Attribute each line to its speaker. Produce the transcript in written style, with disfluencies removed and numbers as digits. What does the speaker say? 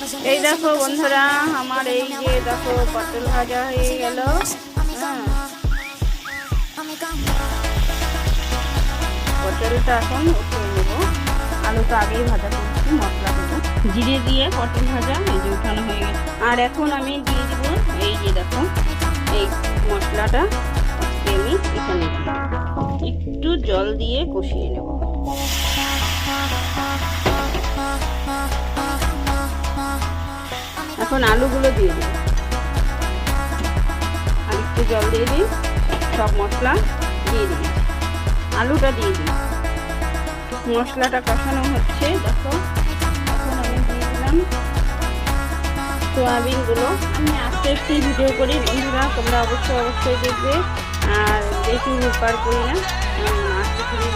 Speaker 1: এই দেখো বন্ধুরা, আমার এই যে দেখো পটল ভাজা হয়ে গেল। পটলটা এখন উঠিয়ে নেব। আলুটা আগেই ভাজা করছি, মশলা দেবো জিরে দিয়ে। পটল ভাজা এই যে উঠানো হয়ে গেছে। আর এখন আমি দিয়ে দিব এই যে দেখো এই মশলাটা আমি এখানে একটু জল দিয়ে কষিয়ে নেব। এখন আলুগুলো দিয়ে দিই, আর একটু জল দিয়ে দিই, সব মশলা দিয়ে দিই, আলুটা দিয়ে দিই। মশলাটা কষানো হচ্ছে দেখো। এখন আমি দিয়ে দিলাম সোয়াবিনগুলো। আমি আস্তে আস্তে ভিডিও করি বন্ধুরা, তোমরা অবশ্যই দেখবে। আর বেশি উপকার করি না, আস্তে করে